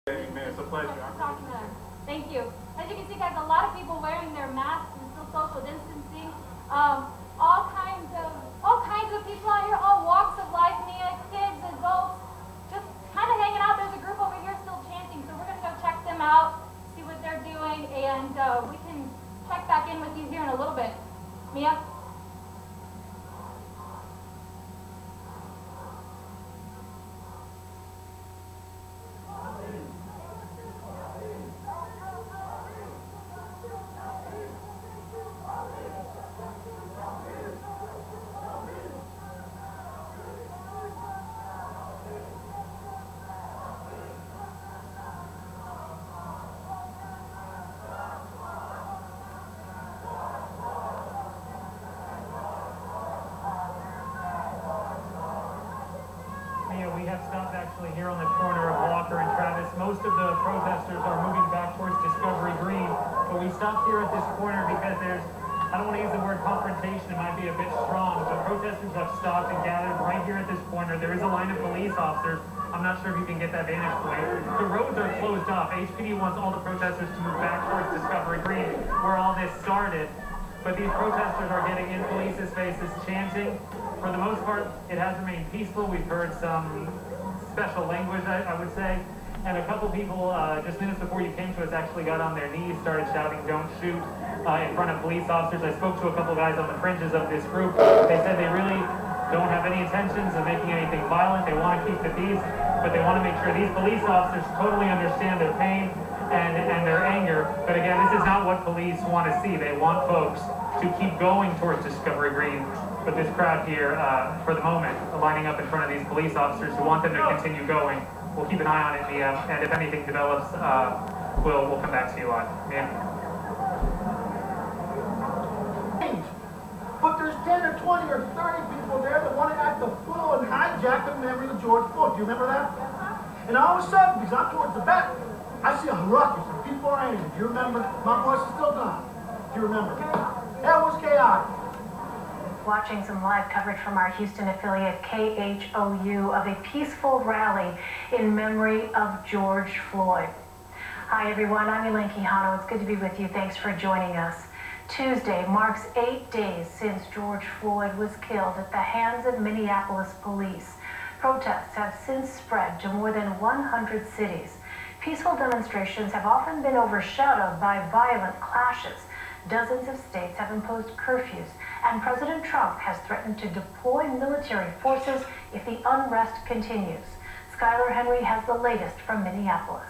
Amen. It's a pleasure. Talking to them. Thank you. As you can see, guys, a lot of people wearing their masks and still social distancing. All kinds of people out here, all walks of life, kids, adults, just kind of hanging out. There's a group over here still chanting, so we're gonna go check them out, see what they're doing, and we can check back in with you here in a little bit. Mia? We have stopped actually here on the corner of Walker and Travis. Most of the protesters are moving back towards Discovery Green, but we stopped here at this corner because I don't want to use the word confrontation, it might be a bit strong, but protesters have stopped and gathered right here at this corner. There is a line of police officers. I'm not sure if you can get that vantage point. The roads are closed off. HPD wants all the protesters to move back towards Discovery Green, where all this started. But these protesters are getting in police's faces, chanting. For the most part, it has remained peaceful. We've heard some special language, I would say. And a couple people, just minutes before you came to us, actually got on their knees, started shouting, "Don't shoot," in front of police officers. I spoke to a couple guys on the fringes of this group. They said they really don't have any intentions of making anything violent. They want to keep the peace, but they want to make sure these police officers totally understand their pain and their anger. But again, this is not what police want to see. They want folks to keep going towards Discovery Green. But this crowd here, for the moment, lining up in front of these police officers who want them to continue going. We'll keep an eye on it, Mia, and if anything develops, we'll come back to you on. Mia? But there's 10 or 20 or 30 people there that want to act the fool and hijack the memory of George Floyd. Do you remember that? And all of a sudden, because I'm towards the back, I see a ruckus and people are angry. Do you remember? My voice is still gone. Do you remember? That was chaotic. Watching some live coverage from our Houston affiliate KHOU of a peaceful rally in memory of George Floyd. Hi everyone, I'm Elaine Quijano. It's good to be with you. Thanks for joining us. Tuesday marks 8 days since George Floyd was killed at the hands of Minneapolis Police. Protests have since spread to more than 100 cities. Peaceful demonstrations have often been overshadowed by violent clashes. Dozens of states have imposed curfews, and President Trump has threatened to deploy military forces if the unrest continues. Skylar Henry has the latest from Minneapolis.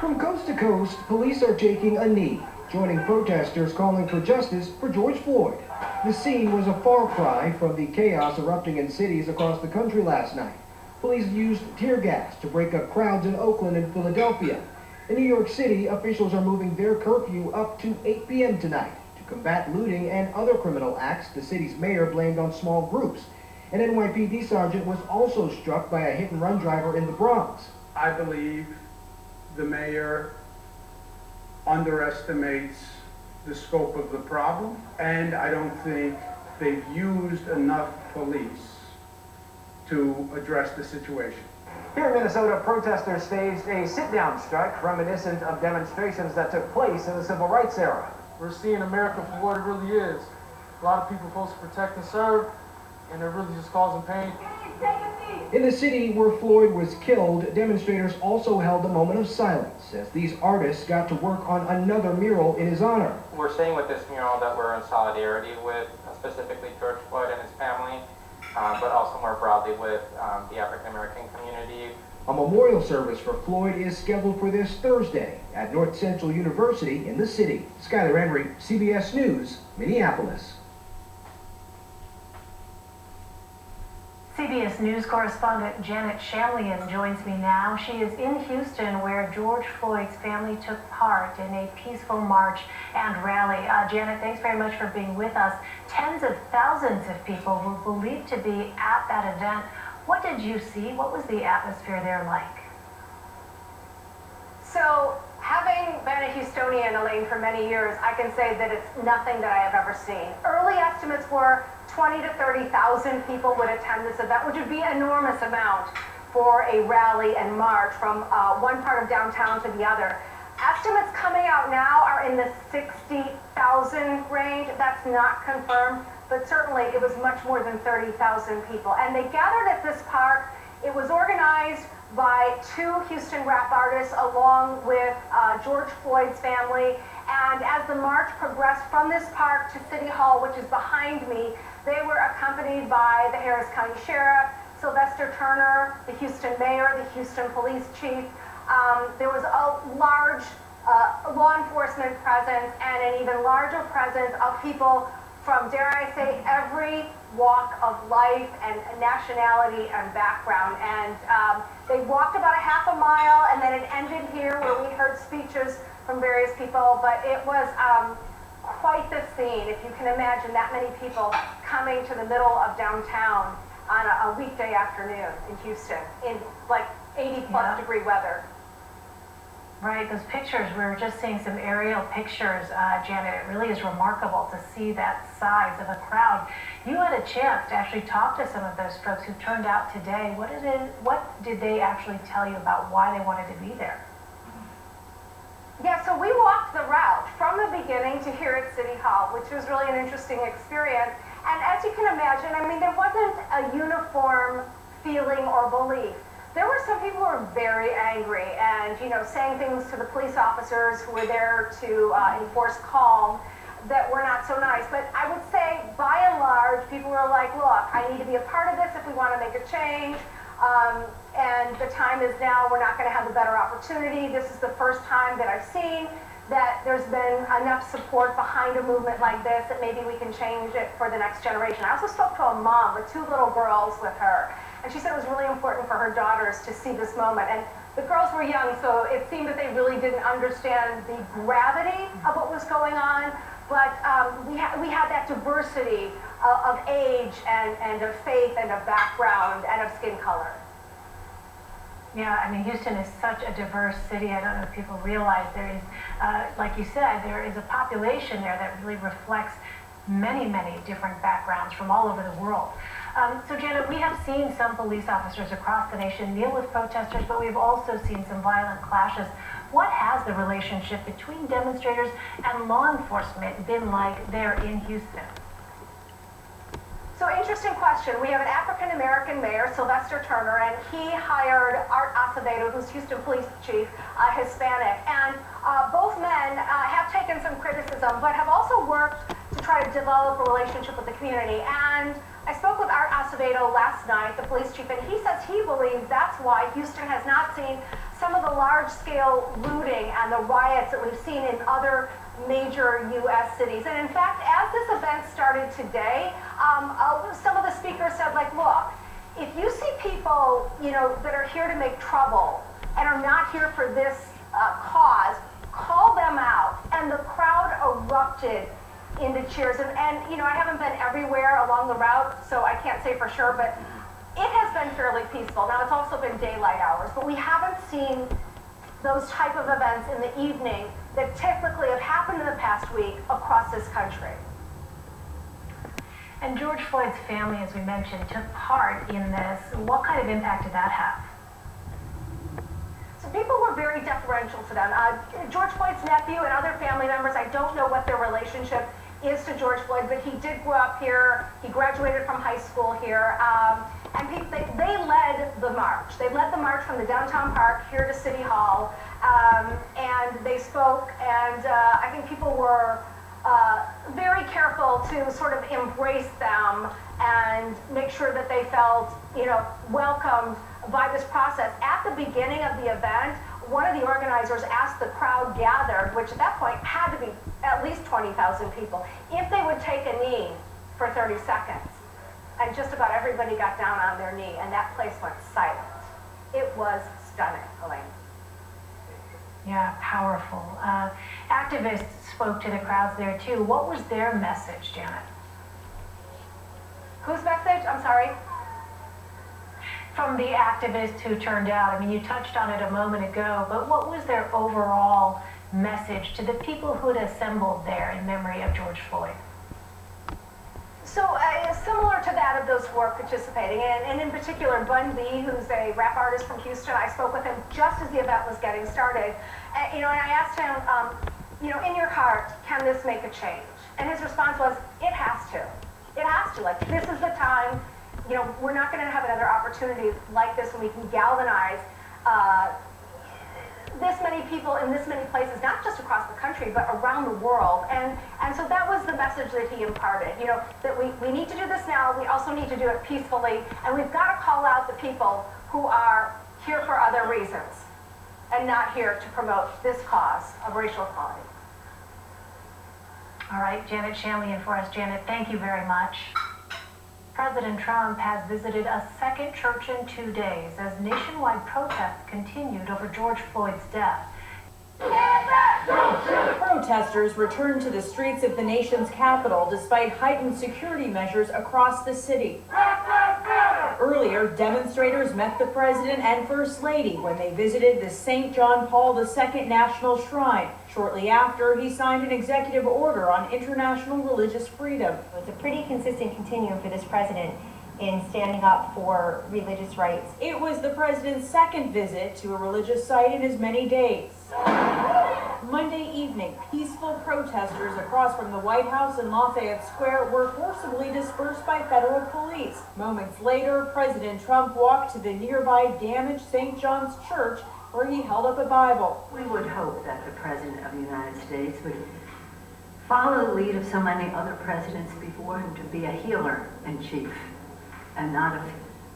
From coast to coast, police are taking a knee, joining protesters calling for justice for George Floyd. The scene was a far cry from the chaos erupting in cities across the country last night. Police used tear gas to break up crowds in Oakland and Philadelphia. In New York City, officials are moving their curfew up to 8 p.m. tonight to combat looting and other criminal acts the city's mayor blamed on small groups. An NYPD sergeant was also struck by a hit-and-run driver in the Bronx. I believe the mayor underestimates the scope of the problem, and I don't think they've used enough police to address the situation. Here in Minnesota, protesters staged a sit-down strike reminiscent of demonstrations that took place in the civil rights era. We're seeing America for what it really is. A lot of people supposed to protect and serve, and they're really just causing pain. In the city where Floyd was killed, demonstrators also held a moment of silence as these artists got to work on another mural in his honor. We're saying with this mural that we're in solidarity with specifically George Floyd and his family, but also more broadly with the African American community. A memorial service for Floyd is scheduled for this Thursday at North Central University in the city. Skylar Henry, CBS News, Minneapolis. CBS News correspondent Janet Shamlian joins me now. She is in Houston, where George Floyd's family took part in a peaceful march and rally. Janet, thanks very much for being with us. Tens of thousands of people were believed to be at that event. What did you see? What was the atmosphere there like? So, having been a Houstonian, Elaine, for many years, I can say that it's nothing that I have ever seen. Early estimates were 20 to 30,000 people would attend this event, which would be an enormous amount for a rally and march from one part of downtown to the other. Estimates coming out now are in the 60,000 range. That's not confirmed, but certainly it was much more than 30,000 people. And they gathered at this park. It was organized by two Houston rap artists along with George Floyd's family. And as the march progressed from this park to City Hall, which is behind me, they were accompanied by the Harris County Sheriff, Sylvester Turner, the Houston Mayor, the Houston Police Chief. There was a large law enforcement presence and an even larger presence of people from, dare I say, every walk of life and nationality and background. And they walked about a half a mile, and then it ended here where we heard speeches from various people. But it was quite the scene, if you can imagine that many people coming to the middle of downtown on a weekday afternoon in Houston in like 80+ degree weather. Right, those pictures, we were just seeing some aerial pictures, Janet. It really is remarkable to see that size of a crowd. You had a chance to actually talk to some of those folks who turned out today. What did they actually tell you about why they wanted to be there? Yeah, so we walked the route from the beginning to here at City Hall, which was really an interesting experience. And as you can imagine, I mean, there wasn't a uniform feeling or belief. There were some people who were very angry and, you know, saying things to the police officers who were there to enforce calm that were not so nice. But I would say, by and large, people were like, look, I need to be a part of this if we want to make a change. And the time is now. We're not going to have a better opportunity. This is the first time that I've seen that there's been enough support behind a movement like this that maybe we can change it for the next generation. I also spoke to a mom with two little girls with her. And she said it was really important for her daughters to see this moment. And the girls were young, so it seemed that they really didn't understand the gravity of what was going on. But we had that diversity of age and of faith and of background and of skin color. Yeah, I mean, Houston is such a diverse city. I don't know if people realize there is, like you said, there is a population there that really reflects many, many different backgrounds from all over the world. So Janet, we have seen some police officers across the nation deal with protesters, but we've also seen some violent clashes. What has the relationship between demonstrators and law enforcement been like there in Houston? So interesting question. We have an African-American mayor, Sylvester Turner, and he hired Art Acevedo, who's Houston Police Chief, Hispanic. And both men have taken some criticism, but have also worked to try to develop a relationship with the community. And I spoke with Art Acevedo last night, the police chief, and he says he believes that's why Houston has not seen some of the large-scale looting and the riots that we've seen in other major U.S. cities. And in fact, as this event started today, some of the speakers said, like, look, if you see people, you know, that are here to make trouble and are not here for this cause, call them out. And the crowd erupted into cheers. And you know, I haven't been everywhere along the route, so I can't say for sure, but it has been fairly peaceful. Now, it's also been daylight hours, but we haven't seen those type of events in the evening that typically have happened in the past week across this country. And George Floyd's family, as we mentioned, took part in this. What kind of impact did that have? So people were very deferential to them. George Floyd's nephew and other family members, I don't know what their relationship is to George Floyd, but he did grow up here. He graduated from high school here. And they led the march. They led the march from the downtown park here to City Hall. And they spoke, and I think people were very careful to sort of embrace them and make sure that they felt, you know, welcomed by this process. At the beginning of the event, one of the organizers asked the crowd gathered, which at that point had to be at least 20,000 people, if they would take a knee for 30 seconds. And just about everybody got down on their knee, and that place went silent. It was stunning, Elaine. Yeah, powerful. Activists spoke to the crowds there too. What was their message, Janet? Whose message? I'm sorry. From the activists who turned out. I mean, you touched on it a moment ago, but what was their overall message to the people who had assembled there in memory of George Floyd? So some similar to that of those who are participating. And in particular, Bun B, who's a rap artist from Houston, I spoke with him just as the event was getting started. And I asked him, in your heart, can this make a change? And his response was, it has to. It has to. Like, this is the time, we're not going to have another opportunity like this when we can galvanize this many people in this many places, not just across the country, but around the world. And so that was the message that he imparted, that we need to do this now. We also need to do it peacefully. And we've got to call out the people who are here for other reasons and not here to promote this cause of racial equality. All right, Janet Shanley in for us. Janet, thank you very much. President Trump has visited a second church in 2 days as nationwide protests continued over George Floyd's death. Protesters returned to the streets of the nation's capital despite heightened security measures across the city. Earlier, demonstrators met the president and First Lady when they visited the St. John Paul II National Shrine. Shortly after, he signed an executive order on international religious freedom. It's a pretty consistent continuum for this president in standing up for religious rights. It was the president's second visit to a religious site in as many days. Monday evening, peaceful protesters across from the White House and Lafayette Square were forcibly dispersed by federal police. Moments later, President Trump walked to the nearby damaged St. John's Church, where he held up a Bible. We would hope that the President of the United States would follow the lead of so many other presidents before him to be a healer in chief and not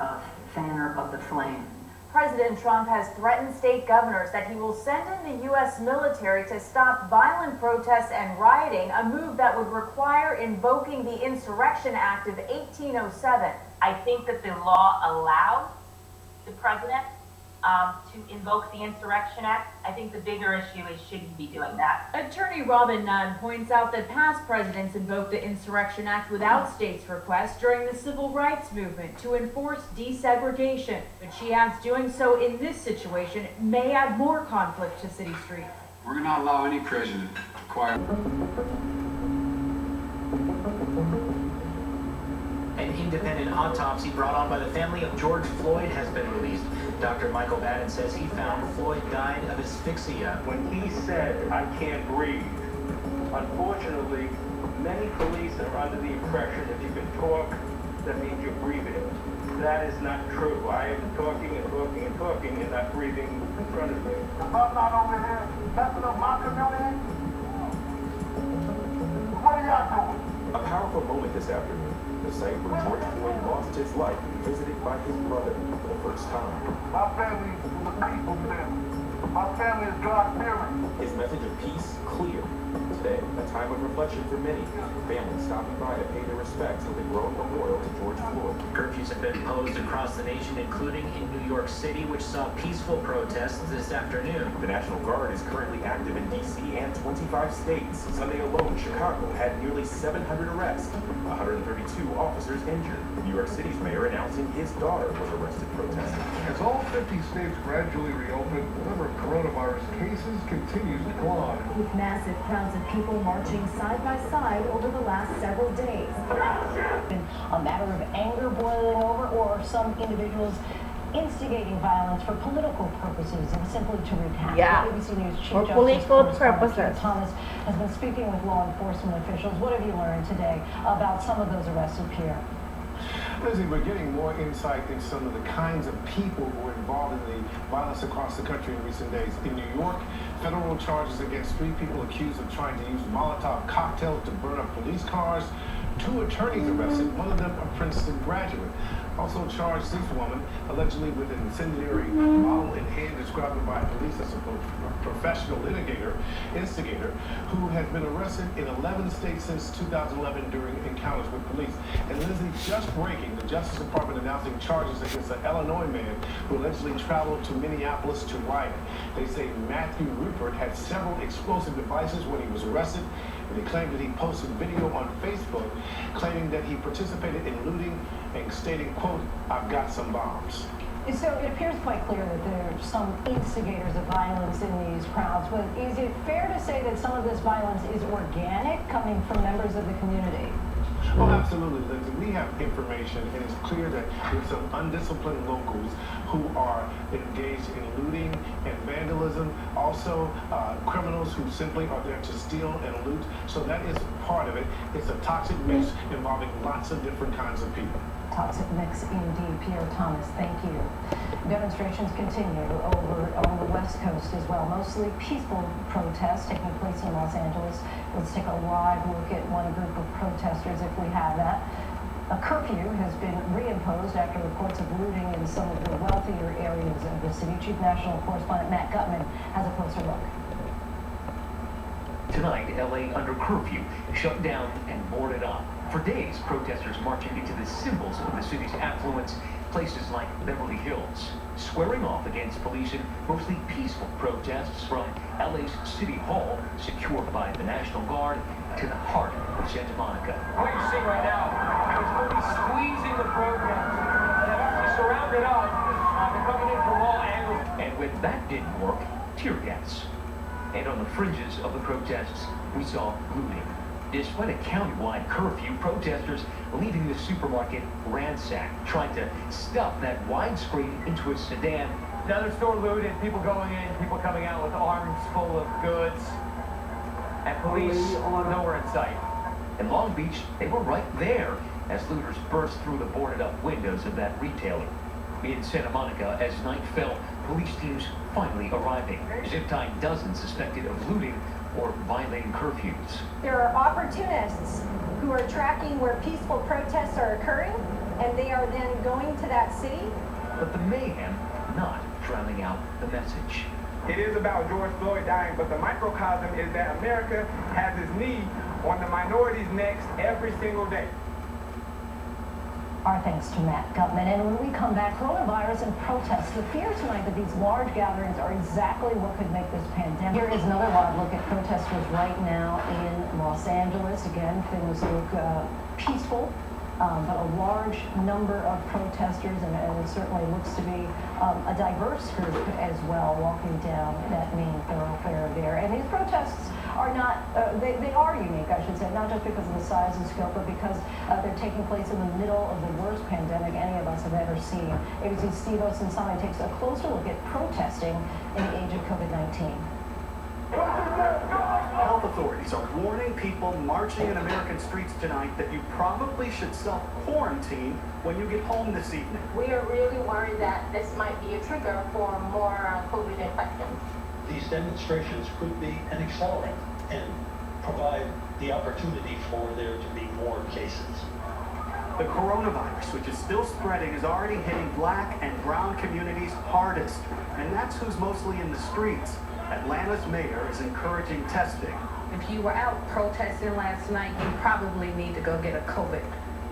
a fanner of the flame. President Trump has threatened state governors that he will send in the U.S. military to stop violent protests and rioting, a move that would require invoking the Insurrection Act of 1807. I think that the law allows the president to invoke the Insurrection Act. I think the bigger issue is, should he be doing that? Attorney Robin Nunn points out that past presidents invoked the Insurrection Act without states' request during the civil rights movement to enforce desegregation. But she adds doing so in this situation may add more conflict to city streets. We're not allow any president to require. An independent autopsy brought on by the family of George Floyd has been released. Dr. Michael Madden says he found Floyd died of asphyxia. When he said, "I can't breathe," unfortunately, many police are under the impression if you can talk, that means you're breathing. That is not true. I am talking and talking and talking and not breathing in front of me. I'm not over here messing up my community. What are y'all doing? A powerful moment this afternoon. The site where George Floyd lost his life, visited by his brother for the first time. My family is a people family. My family is God-fearing. His message of peace clear. Today, a time of reflection for many. Families stopping by to pay their respects at the growing memorial to George Floyd. Curfews have been imposed across the nation, including in New York City, which saw peaceful protests this afternoon. The National Guard is currently active in D.C. and 25 states. Sunday alone, Chicago had nearly 700 arrests, 132 officers injured. New York City's mayor announcing his daughter was arrested protesting. As all 50 states gradually reopen, the number of coronavirus cases continues to climb. With massive crowds of people marching side by side over the last several days. A matter of anger boiling over, or some individuals instigating violence for political purposes and simply to wreak havoc. ABC News Chief for Justice political purposes. Keith Thomas has been speaking with law enforcement officials. What have you learned today about some of those arrests of Pierre? Lizzie, we're getting more insight into some of the kinds of people who were involved in the violence across the country in recent days. In New York, federal charges against 3 people accused of trying to use Molotov cocktails to burn up police cars. 2 attorneys arrested, one of them a Princeton graduate. Also charged this woman allegedly with an incendiary bottle in hand, described by police as a professional instigator who has been arrested in 11 states since 2011 during encounters with police. And Lizzie, just breaking, the Justice Department announcing charges against an Illinois man who allegedly traveled to Minneapolis to riot. They say Matthew Rupert had several explosive devices when he was arrested, and they claimed that he posted video on Facebook claiming that he participated in looting and stating, quote, "I've got some bombs." So it appears quite clear that there are some instigators of violence in these crowds, but is it fair to say that some of this violence is organic, coming from members of the community? Oh, absolutely, Lindsay. we have information, and it's clear that there's some undisciplined locals who are engaged in looting and vandalism. Also, criminals who simply are there to steal and loot. So that is part of it. It's a toxic mix involving lots of different kinds of people. Toxic mix indeed. Pierre Thomas, thank you. Demonstrations continue over on the West Coast as well. Mostly peaceful protests taking place in Los Angeles. Let's take a live look at one group of protesters if we have that. A curfew has been reimposed after reports of looting in some of the wealthier areas of the city. Chief National Correspondent Matt Gutman has a closer look. Tonight, LA under curfew, shut down and boarded up. For days, protesters marching into the symbols of the city's affluence, places like Beverly Hills, squaring off against police in mostly peaceful protests from LA's City Hall, secured by the National Guard, to the heart of Santa Monica. What you see right now is police squeezing the protesters. They've actually surrounded up. They're coming in from all angles. And when that didn't work, tear gas. And on the fringes of the protests, we saw looting. Despite a countywide curfew, protesters leaving the supermarket ransacked, trying to stuff that widescreen into a sedan. Another store looted, people going in, people coming out with arms full of goods, and police nowhere in sight. In Long Beach, they were right there as looters burst through the boarded-up windows of that retailer. In Santa Monica, as night fell, police teams finally arriving, zip-tying dozens suspected of looting or violating curfews. There are opportunists who are tracking where peaceful protests are occurring, and they are then going to that city. But the mayhem not drowning out the message. It is about George Floyd dying, but the microcosm is that America has its knee on the minorities' necks every single day. Our thanks to Matt Gutman. And when we come back, coronavirus and protests. The fear tonight that these large gatherings are exactly what could make this pandemic. Here is another live look at protesters right now in Los Angeles. Again, things look peaceful, but a large number of protesters, and it certainly looks to be a diverse group as well, walking down that main thoroughfare there. And these protests are not, they are unique, I should say, not just because of the size and scope, but because they're taking place in the middle of the worst pandemic any of us have ever seen. ABC's Steve Osunsami takes a closer look at protesting in the age of COVID-19. Health authorities are warning people marching in American streets tonight that you probably should self-quarantine when you get home this evening. We are really worried that this might be a trigger for more COVID infections. These demonstrations could be an accelerant and provide the opportunity for there to be more cases. The coronavirus, which is still spreading, is already hitting black and brown communities hardest, and that's who's mostly in the streets. Atlanta's mayor is encouraging testing. If you were out protesting last night, you probably need to go get a COVID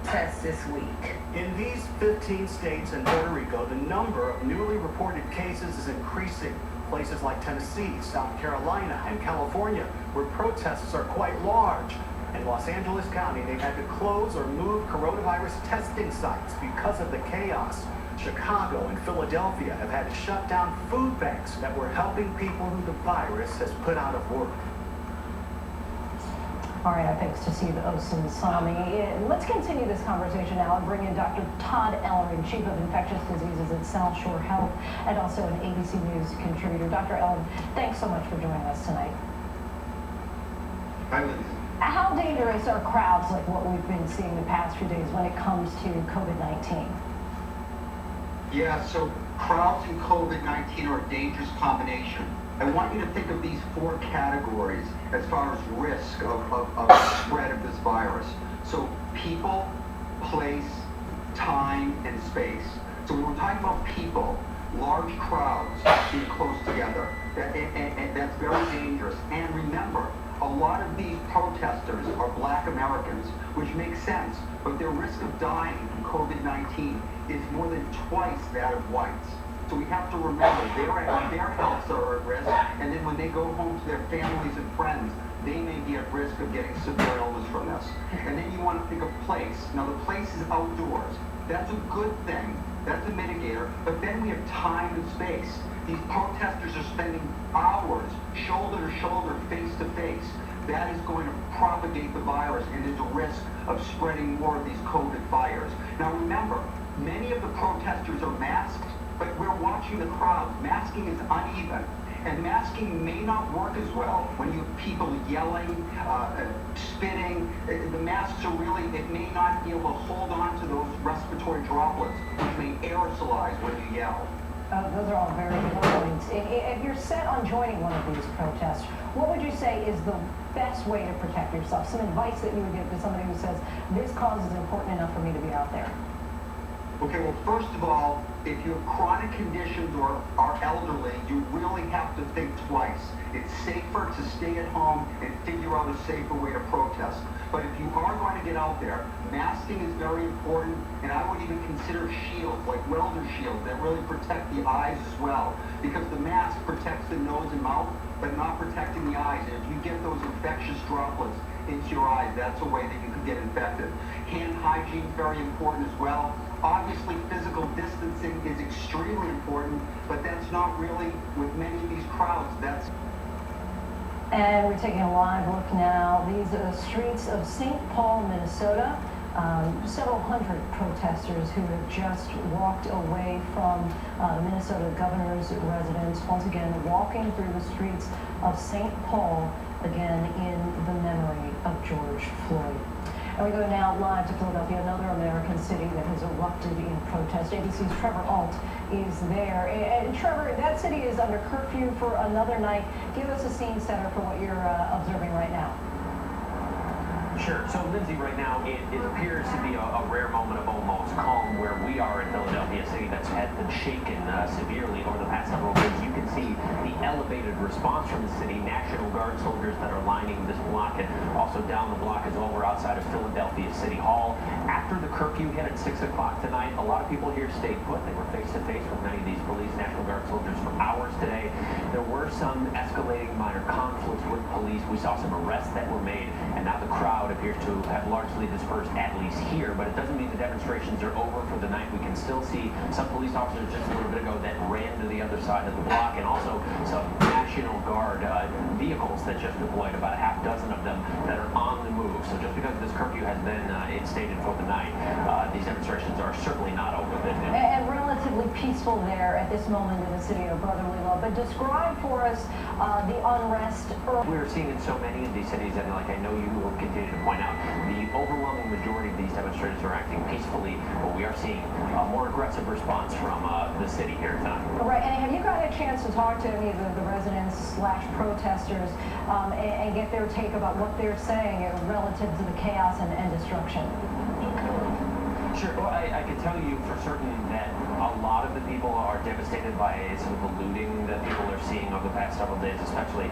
test this week. In these 15 states and Puerto Rico, the number of newly reported cases is increasing. Places like Tennessee, South Carolina, and California, where protests are quite large. In Los Angeles County, they've had to close or move coronavirus testing sites because of the chaos. Chicago and Philadelphia have had to shut down food banks that were helping people who the virus has put out of work. All right, our thanks to Steve Osunsami. Let's continue this conversation now and bring in Dr. Todd Ellering, Chief of Infectious Diseases at South Shore Health, and also an ABC News contributor. Dr. Ellering, thanks so much for joining us tonight. Hi, Liz. How dangerous are crowds like what we've been seeing the past few days when it comes to COVID-19? Yeah, so crowds and COVID-19 are a dangerous combination. I want you to think of these 4 categories as far as risk of spread of this virus. So people, place, time, and space. So when we're talking about people, large crowds being close together, that's very dangerous. And remember, a lot of these protesters are black Americans, which makes sense, but their risk of dying from COVID-19 is more than twice that of whites. So we have to remember their healths are at risk, and then when they go home to their families and friends, they may be at risk of getting severe illness from this. And then you want to think of place. Now the place is outdoors. That's a good thing. That's a mitigator. But then we have time and space. These protesters are spending hours shoulder to shoulder, face to face. that is going to propagate the virus, and there's a risk of spreading more of these COVID fires. Now remember, many of the protesters are masked, but we're watching the crowd. Masking is uneven. And masking may not work as well when you have people yelling, spitting. The masks are really, it may not be able to hold on to those respiratory droplets, which may aerosolize when you yell. Those are all very good points. If you're set on joining one of these protests, what would you say is the best way to protect yourself? Some advice that you would give to somebody who says, this cause is important enough for me to be out there? Okay, well, first of all, if you have chronic conditions or are elderly, you really have to think twice. It's safer to stay at home and figure out a safer way to protest. But if you are going to get out there, masking is very important, and I would even consider shields, like welder shields, that really protect the eyes as well. Because the mask protects the nose and mouth, but not protecting the eyes. And if you get those infectious droplets into your eyes, that's a way that you could get infected. Hand hygiene is very important as well. Obviously, physical distancing is extremely important, but that's not really, with many of these crowds, that's... And we're taking a live look now. These are the streets of St. Paul, Minnesota. Several hundred protesters who have just walked away from the Minnesota governor's residence, once again walking through the streets of St. Paul, again in the memory of George Floyd. And we go now live to Philadelphia, another American city that has erupted in protest. ABC's Trevor Alt is there. And Trevor, that city is under curfew for another night. Give us a scene setter for what you're observing right now. Sure. So, Lindsay, right now, it appears to be a rare moment of almost calm where we are in Philadelphia, a city that's had been shaken severely over the past several days. You can see the elevated response from the city, National Guard soldiers that are lining this block, and also down the block as well. We're outside of Philadelphia City Hall. After the curfew hit at 6 o'clock tonight, a lot of people here stayed put. They were face-to-face with many of these police, National Guard soldiers for hours today. There were some escalating minor conflicts with police. We saw some arrests that were made, and now the crowd appears to have largely dispersed, at least here, but it doesn't mean the demonstrations are over for the night. We can still see some police officers just a little bit ago that ran to the other side of the block, and also some National Guard vehicles that just deployed, about a half dozen of them that are on the move. So just because this curfew has been instated for the night, these demonstrations are certainly not over. And relatively peaceful there at this moment in the city of brotherly love. But describe for us the unrest. We're seeing in so many of these cities, and like I know you will continue to point out, the overwhelming majority of these demonstrators are acting peacefully, but we are seeing a more aggressive response from the city here tonight. Right, and have you got a chance to talk to any of the residents / protesters and get their take about what they're saying relative to the chaos and destruction? Sure. Well, I can tell you for certain that a lot of the people are devastated by some of the looting that people are seeing over the past several days, especially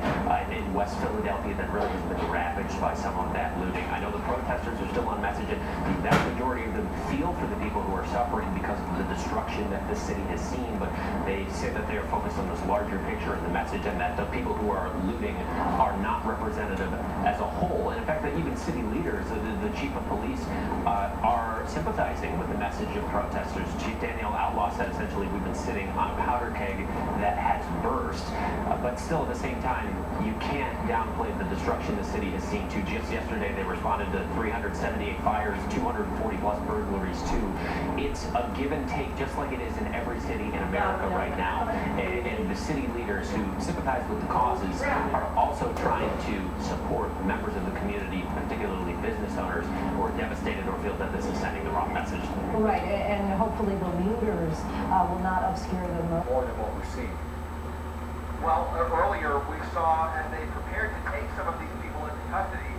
in West Philadelphia, that really has been ravaged by some of that looting. I know the protesters are still on message, and the vast majority of them feel for the people who are suffering because of the destruction that this city has seen, but they say that they are focused on this larger picture of the message, and that the people who are looting are not representative as a whole. And in fact, that even city leaders, the chief of police, are sympathizing with the message of protesters. Chief Daniel Outlaw said essentially we've been sitting on a powder keg that has burst, but still at the same time you can't downplay the destruction the city has seen too. Just yesterday they responded to 378 fires, 240 plus burglaries too. It's a give and take, just like it is in every city in America right now, and the city leaders who sympathize with the causes are also trying to support members of the community, particularly business owners, who are devastated or feel that this is sending the wrong message. Right, and hopefully the looters will not obscure them. More than what we've seen. Well, earlier we saw, as they prepared to take some of these people into custody,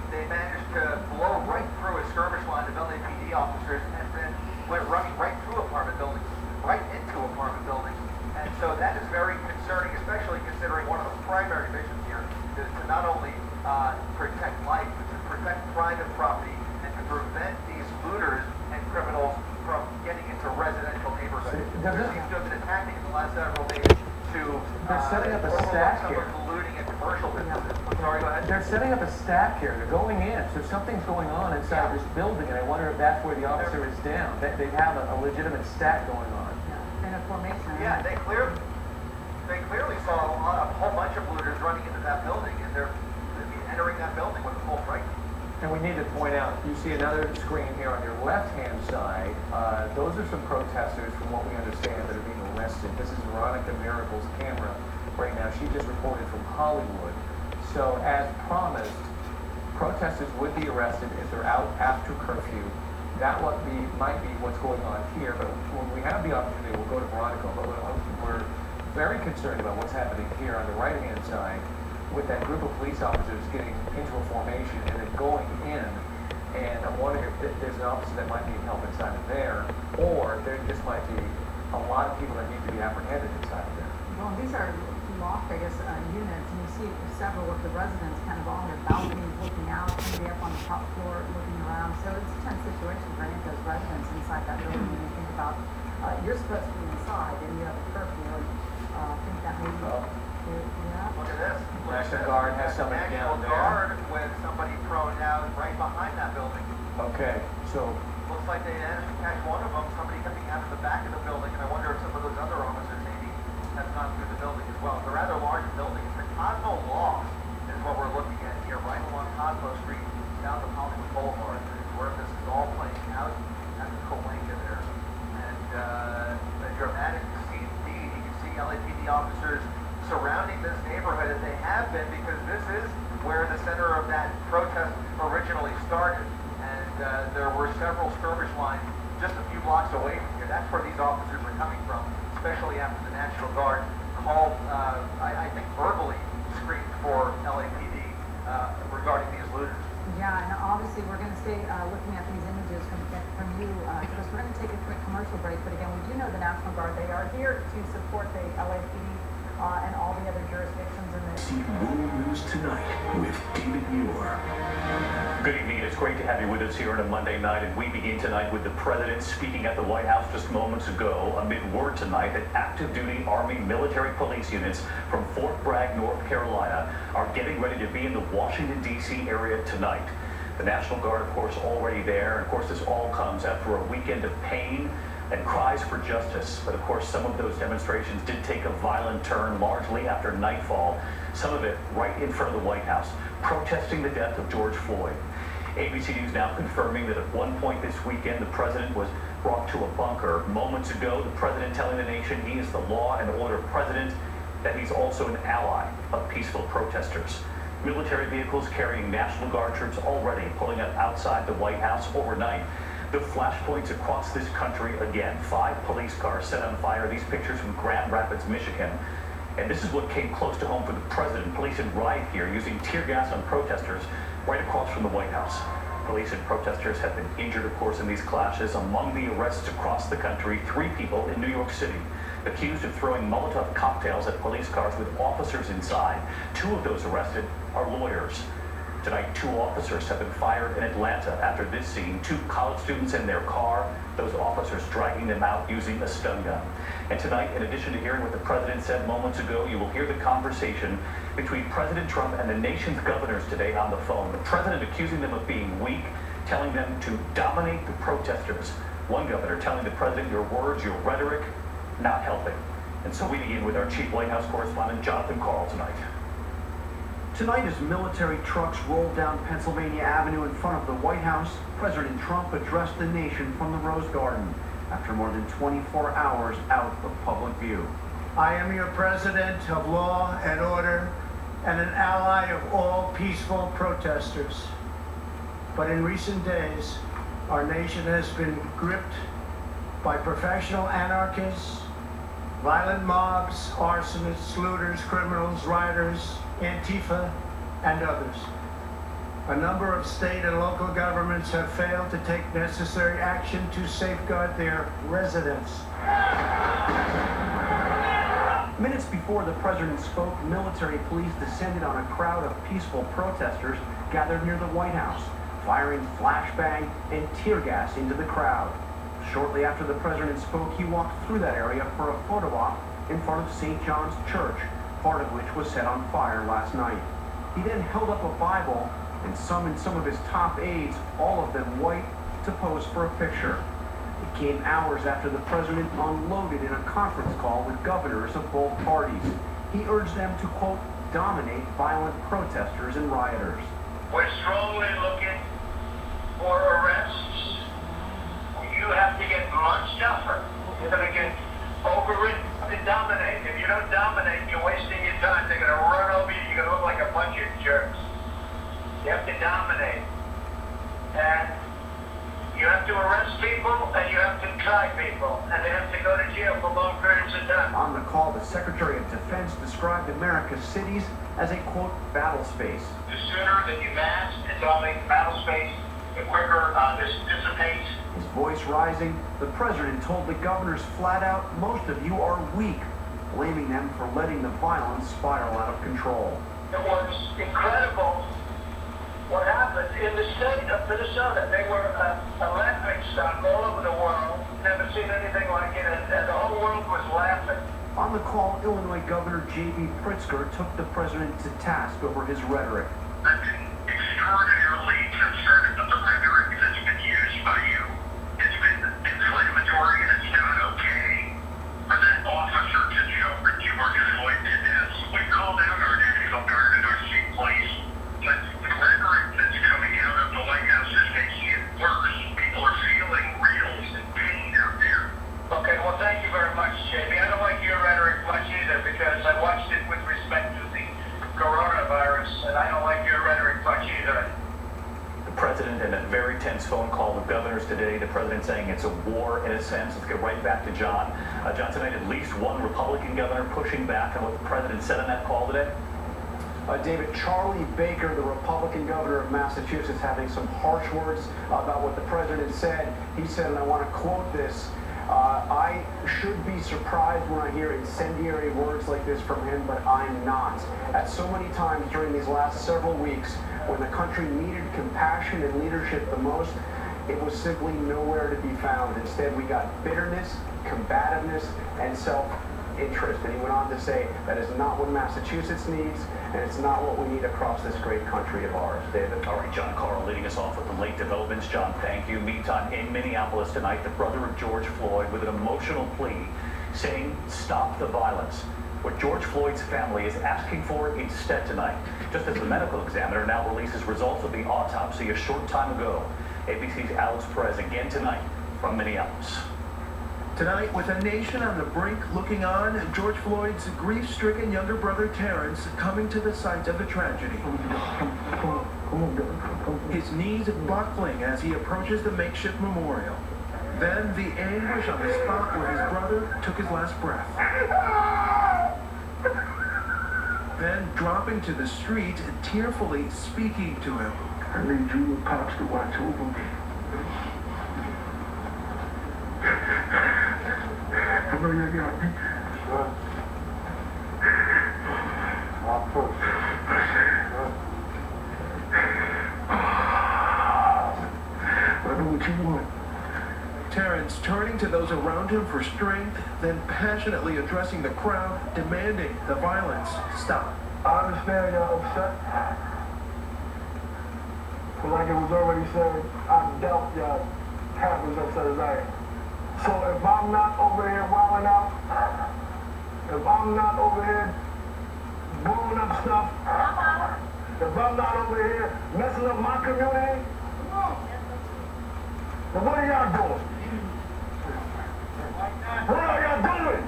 they managed to blow right through a skirmish line of LAPD officers and then went running right through apartment buildings, right into apartment buildings. And so that is very concerning, especially considering one of the primary missions here is to not only protect life, but to protect private property and to prevent these looters and criminals from getting into residential neighborhoods. There seems to have been attacking in the last several days to they're setting up a stack here. Some of the looting at commercial businesses. Sorry, go ahead. They're setting up a stack here. They're going in. So something's going on inside this building, and I wonder if that's where the officer is down. They have a legitimate stack going on. In a formation. Yeah, they clearly saw a whole bunch of looters running into that building, and they're entering that building with a full fright. And we need to point out, you see another screen here on your left-hand side. Those are some protesters, from what we understand, that are being arrested. This is Veronica Miracle's camera right now. She just reported from Hollywood. So, as promised, protesters would be arrested if they're out after curfew. That might be what's going on here, but when we have the opportunity, we'll go to Veronica. But we're very concerned about what's happening here on the right-hand side, with that group of police officers getting into a formation and then going in. And I'm wondering if there's an officer that might need help inside of there, or there just might be a lot of people that need to be apprehended inside of there. Well, these are locked, I guess, units, and you see several of the residents kind of on their balconies looking out, maybe up on the top floor looking around. So it's a tense situation for any of those residents inside that building. When you think about you're supposed to be inside and you have a curfew, I think that maybe. Yeah. Look at this. National Guard has somebody down there. National Guard with somebody prone down right behind that building. Okay, so looks like they managed to catch one of them, somebody coming out of the back of the building, and I wonder if some of those other officers maybe have gone through the building as well. It's a rather large building. It's the Cosmo Law is what we're looking at here, right along Cosmo Street, south of Hollywood Boulevard. This is where this is all playing out at the Colanca there. And a dramatic scene indeed. You can see LAPD officers surrounding this neighborhood, as they have been, because this is where the center of that protest originally started. And there were several skirmish lines just a few blocks away from here. That's where these officers are coming from, especially after the National Guard called, I think, verbally screamed for LAPD regarding these looters. Yeah, and obviously we're going to stay looking at these images from you, Chris. We're going to take a quick commercial break, but again, we do know the National Guard, they are here to support the LAPD and all the other jurisdictions in this. See World News Tonight with David Muir. Good evening. It's great to have you with us here on a Monday night, and we begin tonight with the President speaking at the White House just moments ago amid word tonight that active-duty Army military police units from Fort Bragg, North Carolina, are getting ready to be in the Washington, D.C. area tonight. The National Guard, of course, already there, and of course this all comes after a weekend of pain and cries for justice. But of course, some of those demonstrations did take a violent turn, largely after nightfall, some of it right in front of the White House, protesting the death of George Floyd. ABC News now confirming that at one point this weekend, the president was brought to a bunker. Moments ago, the president telling the nation he is the law and order president, that he's also an ally of peaceful protesters. Military vehicles carrying National Guard troops already pulling up outside the White House overnight. The flashpoints across this country again. 5 police cars set on fire. These pictures from Grand Rapids, Michigan. And this is what came close to home for the president. Police in riot gear using tear gas on protesters right across from the White House. Police and protesters have been injured, of course, in these clashes. Among the arrests across the country, 3 people in New York City accused of throwing Molotov cocktails at police cars with officers inside. 2 of those arrested are lawyers. Tonight, 2 officers have been fired in Atlanta after this scene. 2 college students in their car, those officers dragging them out using a stun gun. And tonight, in addition to hearing what the president said moments ago, you will hear the conversation between President Trump and the nation's governors today on the phone. The president accusing them of being weak, telling them to dominate the protesters. One governor telling the president, your words, your rhetoric, not helping. And so we begin with our chief White House correspondent, Jonathan Karl, tonight. Tonight, as military trucks rolled down Pennsylvania Avenue in front of the White House, President Trump addressed the nation from the Rose Garden after more than 24 hours out of public view. I am your president of law and order and an ally of all peaceful protesters. But in recent days, our nation has been gripped by professional anarchists, violent mobs, arsonists, looters, criminals, rioters, Antifa, and others. A number of state and local governments have failed to take necessary action to safeguard their residents. Minutes before the president spoke, military police descended on a crowd of peaceful protesters gathered near the White House, firing flashbang and tear gas into the crowd. Shortly after the president spoke, he walked through that area for a photo op in front of St. John's Church, part of which was set on fire last night. He then held up a Bible and summoned some of his top aides, all of them white, to pose for a picture. It came hours after the president unloaded in a conference call with governors of both parties. He urged them to, quote, dominate violent protesters and rioters. We're strongly looking for arrests. You have to get much tougher. You're going to get overridden and dominate. If you don't dominate, you're wasting your time. They're going to run over you. You're going to look like a bunch of jerks. You have to dominate. And you have to arrest people, and you have to try people. And they have to go to jail for long periods of time. On the call, the Secretary of Defense described America's cities as a, quote, battle space. The sooner that you mass and dominate the battle space, the quicker this dissipates. His voice rising, the president told the governors flat out, most of you are weak, blaming them for letting the violence spiral out of control. It was incredible what happened in the state of Minnesota. They were a laughing stock all over the world. Never seen anything like it, and the whole world was laughing. On the call, Illinois Governor J.B. Pritzker took the president to task over his rhetoric. I've been extraordinarily concerned about the rhetoric that's been used by you. It's been inflammatory, and it's not okay for that officer to joke George Floyd did this. We called out our National Guard and our chief police, but the rhetoric that's coming out of the White House is making it worse. People are feeling real pain out there. Okay, well, thank you very much, JB. I don't like your rhetoric much either, because I watched it with respect to the coronavirus, and I don't like your rhetoric much either. The president in a very tense phone call with governors today. The president saying it's a war in a sense. Let's get right back to John. John, tonight at least one Republican governor pushing back on what the president said on that call today. David, Charlie Baker, the Republican governor of Massachusetts, having some harsh words about what the president said. He said, and I want to quote this, I should be surprised when I hear incendiary words like this from him, but I'm not. At so many times during these last several weeks, when the country needed compassion and leadership the most, it was simply nowhere to be found. Instead, we got bitterness, combativeness, and self-interest. And he went on to say that is not what Massachusetts needs, and it's not what we need across this great country of ours. David? All right, John Carl leading us off with the late developments. John, thank you. Meantime, in Minneapolis tonight, the brother of George Floyd with an emotional plea saying, stop the violence. What George Floyd's family is asking for instead tonight, just as the medical examiner now releases results of the autopsy a short time ago. ABC's Alex Perez again tonight from Minneapolis. Tonight, with a nation on the brink looking on, George Floyd's grief-stricken younger brother Terrence coming to the site of the tragedy. His knees buckling as he approaches the makeshift memorial. Then the anguish on the spot where his brother took his last breath. Then dropping to the street, tearfully speaking to him. I need you and Pops to watch over me. I know you got me. I'm first. I know what you want. Terrence turning to those around him for strength, then passionately addressing the crowd, demanding the violence stop. I understand y'all upset. But like it was already said, I doubt y'all half as upset as I am. So if I'm not over here wilding out, if I'm not over here blowing up stuff, if I'm not over here messing up my community, then what are y'all doing? What are y'all doing?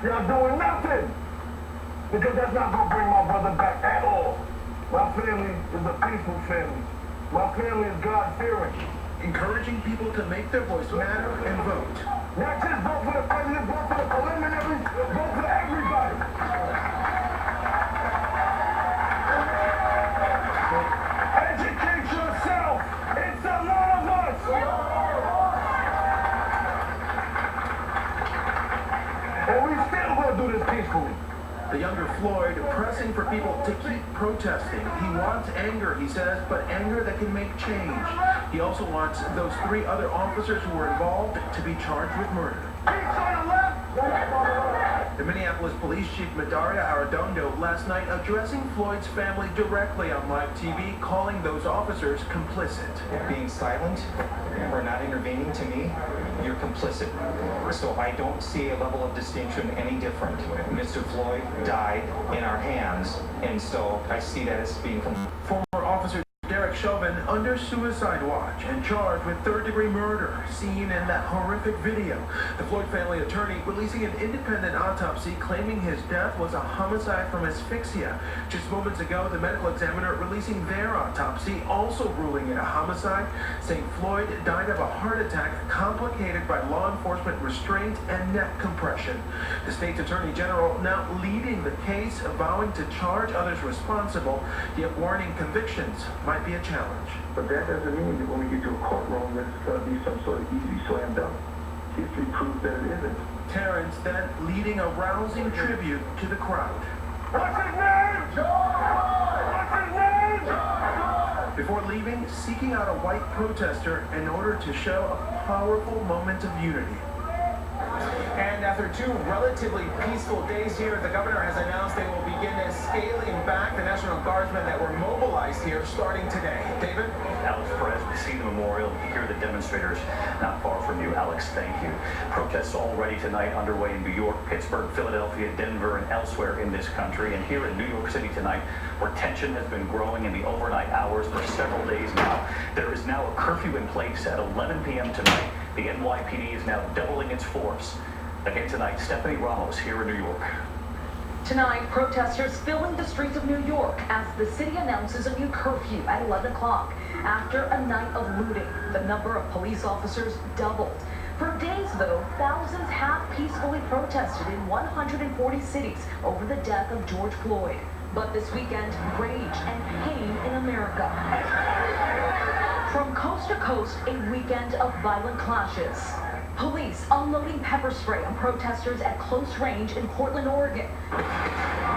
Y'all doing nothing. Because that's not going to bring my brother back at all. My family is a peaceful family. My family is God-fearing. Encouraging people to make their voice matter and vote. Not just vote for the president, vote for the preliminaries, vote for everybody. Educate yourself. It's a lot of us. And we still going to do this peacefully. The younger Floyd pressing for people to keep protesting. He wants anger, he says, but anger that can make change. He also wants those 3 other officers who were involved to be charged with murder. The Minneapolis Police Chief Madaria Arredondo last night addressing Floyd's family directly on live TV, calling those officers complicit. Being silent or not interfering intervening, to me, you're complicit. So I don't see a level of distinction any different. Mr. Floyd died in our hands, and so I see that as being Former officer Chauvin under suicide watch and charged with third-degree murder, seen in that horrific video. The Floyd family attorney releasing an independent autopsy claiming his death was a homicide from asphyxia. Just moments ago, the medical examiner releasing their autopsy, also ruling it a homicide, saying Floyd died of a heart attack complicated by law enforcement restraint and neck compression. The state's attorney general now leading the case, vowing to charge others responsible, yet warning convictions might be a challenge. But that doesn't mean that when we get to a courtroom that it's going to be some sort of easy slam dunk. History proves that it isn't. Terrence then leading a rousing tribute to the crowd. What's his name? George! What's his name? George! Before leaving, seeking out a white protester in order to show a powerful moment of unity. And after 2 relatively peaceful days here, the governor has announced they will begin scaling back the National Guardsmen that were mobilized here starting today. David? Alex Perez, we see the memorial, hear the demonstrators not far from you. Alex, thank you. Protests already tonight underway in New York, Pittsburgh, Philadelphia, Denver, and elsewhere in this country. And here in New York City tonight, where tension has been growing in the overnight hours for several days now, there is now a curfew in place at 11 p.m. tonight. The NYPD is now doubling its force. Again tonight, Stephanie Ramos here in New York. Tonight, protesters filling the streets of New York as the city announces a new curfew at 11 o'clock. After a night of looting, the number of police officers doubled. For days, though, thousands have peacefully protested in 140 cities over the death of George Floyd. But this weekend, rage and pain in America. From coast to coast, a weekend of violent clashes. Police unloading pepper spray on protesters at close range in Portland, Oregon.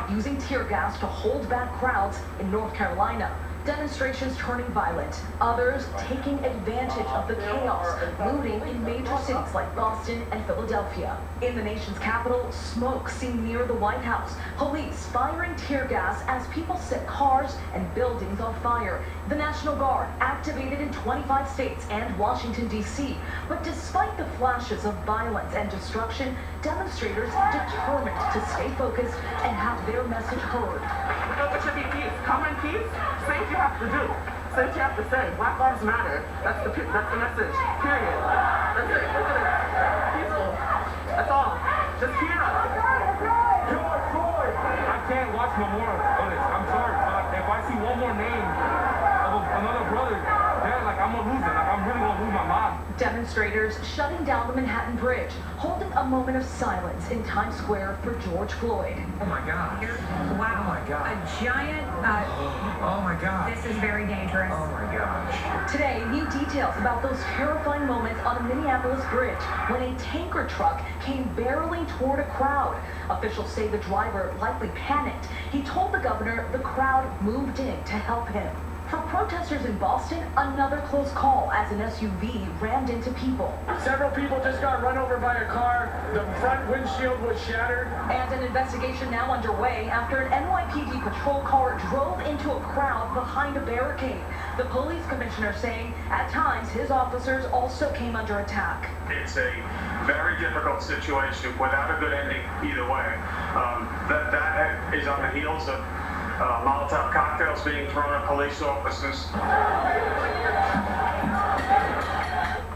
Using tear gas to hold back crowds in North Carolina. Demonstrations turning violent. Others taking advantage of the chaos, looting in major cities like Boston and Philadelphia. In the nation's capital, smoke seen near the White House. Police firing tear gas as people set cars and buildings on fire. The National Guard activated in 25 states and Washington, D.C. But despite the flashes of violence and destruction, demonstrators determined to stay focused and have their message heard. Because it should be peace. Come in peace. Say what you have to do. Say what you have to say. Black Lives Matter. That's the message. Period. That's it. Look at it. Peaceful. That's all. Just hear us. George Floyd! I can't watch no more of this. I'm sorry, but if I see one more name of another brother, then I'm gonna lose it. I'm really gonna lose my mind. Demonstrators shutting down the Manhattan Bridge, holding a moment of silence in Times Square for George Floyd. Oh my God. Wow. Oh my God. A giant, oh my God. This is very dangerous. Oh my gosh. Today, new details about those terrifying moments on the Minneapolis Bridge when a tanker truck came barreling toward a crowd. Officials say the driver likely panicked. He told the governor the crowd moved in to help him. For protesters in Boston, another close call as an SUV rammed into people. Several people just got run over by a car. The front windshield was shattered. And an investigation now underway after an NYPD patrol car drove into a crowd behind a barricade. The police commissioner saying at times his officers also came under attack. It's a very difficult situation without a good ending either way. That is on the heels of Molotov cocktails being thrown at police officers.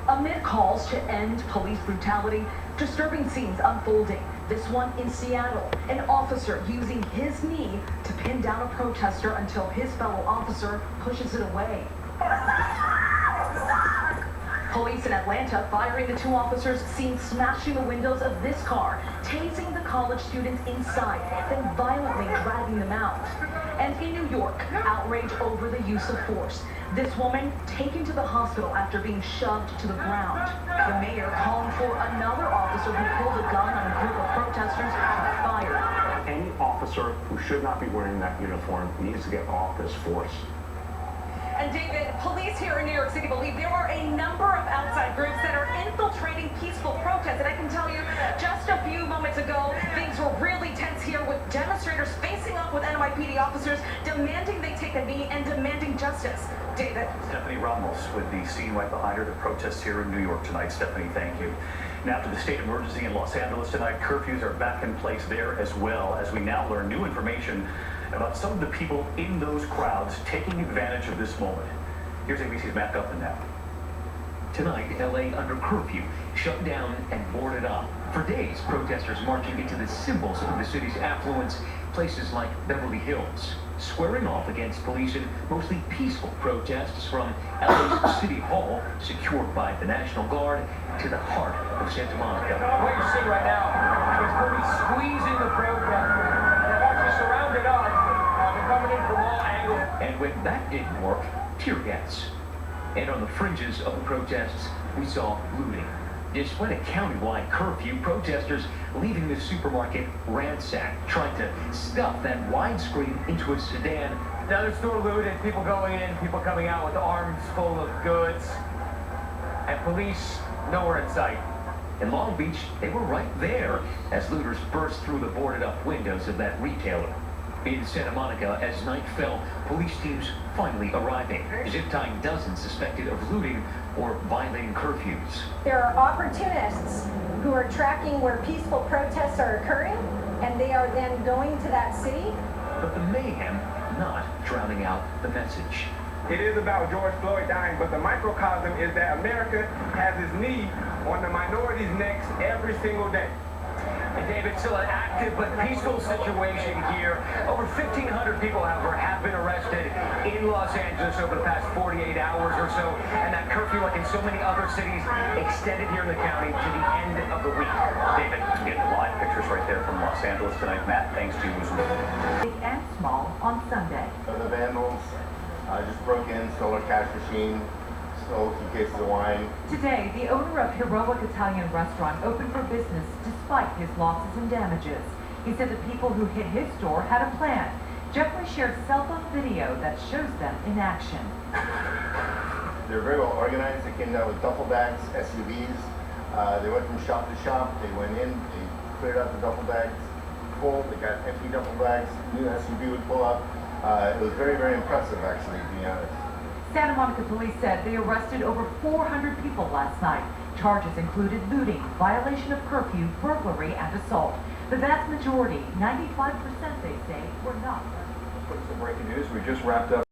Amid calls to end police brutality, disturbing scenes unfolding. This one in Seattle, an officer using his knee to pin down a protester until his fellow officer pushes it away. Police in Atlanta firing the 2 officers seen smashing the windows of this car, tasing the college students inside, then violently dragging them out. And in New York, outrage over the use of force. This woman taken to the hospital after being shoved to the ground. The mayor calling for another officer who pulled a gun on a group of protesters to be fired. Any officer who should not be wearing that uniform needs to get off this force. And David, police here in New York City believe there are a number of outside groups that are infiltrating peaceful protests. And I can tell you, just a few moments ago, things were really tense here with demonstrators facing off off with NYPD officers demanding they take a knee and demanding justice. David. Stephanie Ramos with the scene right behind her. The protests here in New York tonight. Stephanie, thank you. Now to the state emergency in Los Angeles tonight. Curfews are back in place there as well, as we now learn new information about some of the people in those crowds taking advantage of this moment. Here's ABC's Matt Guffin now. Tonight, LA under curfew, shut down and boarded up. For days, protesters marching into the symbols of the city's affluence, places like Beverly Hills, squaring off against police in mostly peaceful protests from LA's City Hall, secured by the National Guard, to the heart of Santa Monica. What you see right now is police squeezing the protesters. They've actually surrounded us. They're coming in from all angles. And when that didn't work, tear gas. And on the fringes of the protests, we saw looting. Despite a countywide curfew, protesters leaving the supermarket ransacked, trying to stuff that widescreen into a sedan. Another store looted, people going in, people coming out with arms full of goods, and police nowhere in sight. In Long Beach, they were right there as looters burst through the boarded-up windows of that retailer. In Santa Monica, as night fell, police teams finally arriving, zip-tying dozens suspected of looting or violating curfews. There are opportunists who are tracking where peaceful protests are occurring, and they are then going to that city. But the mayhem not drowning out the message. It is about George Floyd dying, but the microcosm is that America has its knee on the minorities' necks every single day. And David, still an active but peaceful situation here. Over 1,500 people, however, have been arrested in Los Angeles over the past 48 hours or so. And that curfew, like in so many other cities, extended here in the county to the end of the week. David, you get the live pictures right there from Los Angeles tonight. Matt, thanks to you as well. Big and small on Sunday. The vandals just broke in, stole a cash machine, stole 2 cases of wine. Today, the owner of Heroic Italian Restaurant opened for business despite his losses and damages. He said the people who hit his store had a plan. Jeffrey shared cell phone video that shows them in action. They're very well organized. They came down with duffel bags, SUVs. They went from shop to shop. They went in, they cleared out the duffel bags full. They got empty duffel bags. New SUV would pull up. It was very, very impressive, actually, to be honest. Santa Monica police said they arrested over 400 people last night. Charges included looting, violation of curfew, burglary, and assault. The vast majority, 95% they say, were not. Some breaking news. We just wrapped up